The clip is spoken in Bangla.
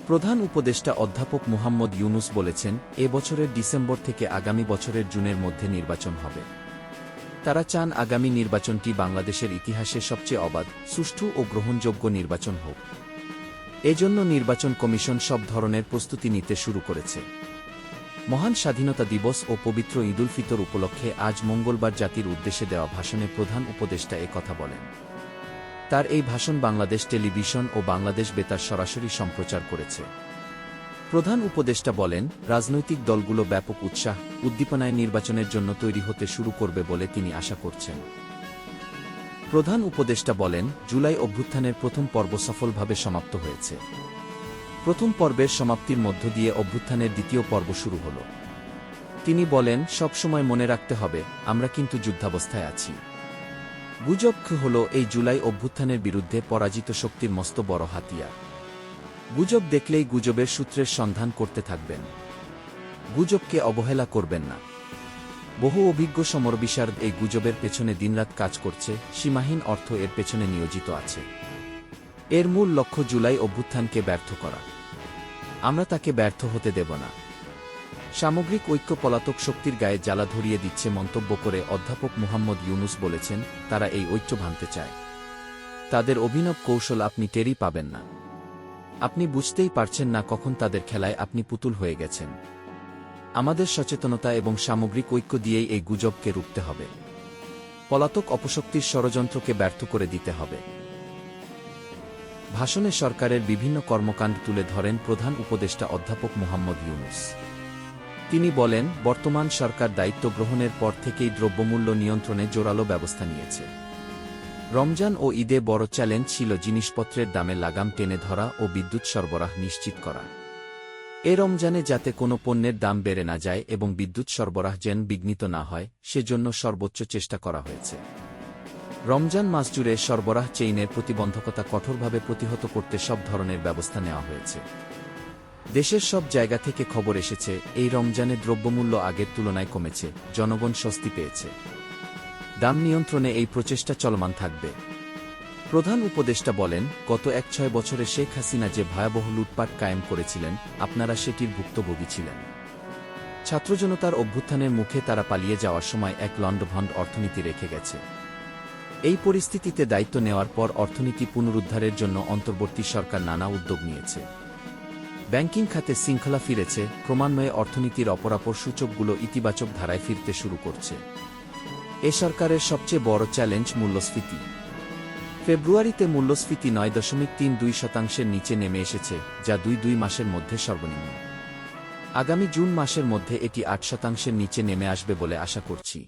প্রধান উপদেষ্টা অধ্যাপক মুহাম্মদ ইউনুস বলেছেন, এ বছরের ডিসেম্বর থেকে আগামী বছরের জুনের মধ্যে নির্বাচন হবে। তারা চান আগামী নির্বাচনটি বাংলাদেশের ইতিহাসে সবচেয়ে অবাধ, সুষ্ঠু ও গ্রহণযোগ্য নির্বাচন হোক। এজন্য নির্বাচন কমিশন সব ধরনের প্রস্তুতি নিতে শুরু করেছে। মহান স্বাধীনতা দিবস ও পবিত্র ঈদুল ফিতর উপলক্ষে আজ মঙ্গলবার জাতির উদ্দেশ্যে দেওয়া ভাষণে প্রধান উপদেষ্টা কথা বলেন। তার এই ভাষণ বাংলাদেশ টেলিভিশন ও বাংলাদেশ বেতার সরাসরি সম্প্রচার করেছে। প্রধান উপদেষ্টা বলেন, রাজনৈতিক দলগুলো ব্যাপক উৎসাহ, উদ্দীপনায় নির্বাচনের জন্য তৈরি হতে শুরু করবে বলে তিনি আশা করছেন। প্রধান উপদেষ্টা বলেন, জুলাই অভ্যুত্থানের প্রথম পর্ব সফলভাবে সমাপ্ত হয়েছে। প্রথম পর্বের সমাপ্তির মধ্য দিয়ে অভ্যুত্থানের দ্বিতীয় পর্ব শুরু হল। তিনি বলেন, সব সময় মনে রাখতে হবে, আমরা কিন্তু যুদ্ধাবস্থায় আছি। গুজব হল এই জুলাই অভ্যুত্থানের বিরুদ্ধে পরাজিত শক্তির মস্ত বড় হাতিয়ার। গুজব দেখলেই গুজবের সূত্রের সন্ধান করতে থাকবেন। গুজবকে অবহেলা করবেন না। বহু অভিজ্ঞ সমরবিশারদ এই গুজবের পেছনে দিনরাত কাজ করছে, সীমাহীন অর্থ এর পেছনে নিয়োজিত আছে। এর মূল লক্ষ্য জুলাই অভ্যুত্থানকে ব্যর্থ করা। আমরা তাকে ব্যর্থ হতে দেব না। সামগ্রিক ঐক্য পলাতক শক্তির গায়ে জ্বালা ধরিয়ে দিচ্ছে মন্তব্য করে অধ্যাপক মুহাম্মদ ইউনুস বলেছেন, তারা এই ঐক্য ভাঙতে চায়। তাদের অভিনব কৌশল আপনি টেরই পাবেন না। আপনি বুঝতেই পারছেন না কখন তাদের খেলায় আপনি পুতুল হয়ে গেছেন। আমাদের সচেতনতা এবং সামগ্রিক ঐক্য দিয়েই এই গুজবকে রুখতে হবে। পলাতক অপশক্তির ষড়যন্ত্রকে ব্যর্থ করে দিতে হবে। ভাষণে সরকারের বিভিন্ন কর্মকাণ্ড তুলে ধরেন প্রধান উপদেষ্টা অধ্যাপক মুহাম্মদ ইউনুস। তিনি বলেন, বর্তমান সরকার দায়িত্ব গ্রহণের পর থেকেই দ্রব্যমূল্য নিয়ন্ত্রণে জোরালো ব্যবস্থা নিয়েছে। রমজান ও ঈদে বড় চ্যালেঞ্জ ছিল জিনিসপত্রের দামে লাগাম টেনে ধরা ও বিদ্যুৎ সরবরাহ নিশ্চিত করা। এ রমজানে যাতে কোনো পণ্যের দাম বেড়ে না যায় এবং বিদ্যুৎ সরবরাহ যেন বিঘ্নিত না হয়, সেজন্য সর্বোচ্চ চেষ্টা করা হয়েছে। রমজান মাস জুড়ে সরবরাহ চেইনের প্রতিবন্ধকতা কঠোরভাবে প্রতিহত করতে সব ধরনের ব্যবস্থা নেওয়া হয়েছে। দেশের সব জায়গা থেকে খবর এসেছে, এই রমজানে দ্রব্যমূল্য আগের তুলনায় কমেছে, জনগণ স্বস্তি পেয়েছে। দাম নিয়ন্ত্রণে এই প্রচেষ্টা চলমান থাকবে। প্রধান উপদেষ্টা বলেন, গত ১-৬ বছরে শেখ হাসিনা যে ভয়াবহ লুটপাট কায়েম করেছিলেন, আপনারা সেটির ভুক্তভোগী ছিলেন। ছাত্রজনতার অভ্যুত্থানের মুখে তারা পালিয়ে যাওয়ার সময় এক লণ্ডভণ্ড অর্থনীতি রেখে গেছে। এই পরিস্থিতিতে দায়িত্ব নেওয়ার পর অর্থনীতি পুনরুদ্ধারের জন্য অন্তর্বর্তী সরকার নানা উদ্যোগ নিয়েছে। ব্যাংকিং খাতে শৃঙ্খলা ফিরেছে, ক্রমান্বয়ে অর্থনীতির অপরাপর সূচকগুলো ইতিবাচক ধারায় ফিরতে শুরু করছে। এ সরকারের সবচেয়ে বড় চ্যালেঞ্জ মূল্যস্ফীতি। ফেব্রুয়ারিতে মূল্যস্ফীতি ৯.৩২% নিচে নেমে এসেছে, যা ২ মাসের মধ্যে সর্বনিম্ন। আগামী জুন মাসের মধ্যে এটি ৮% নিচে নেমে আসবে বলে আশা করছি।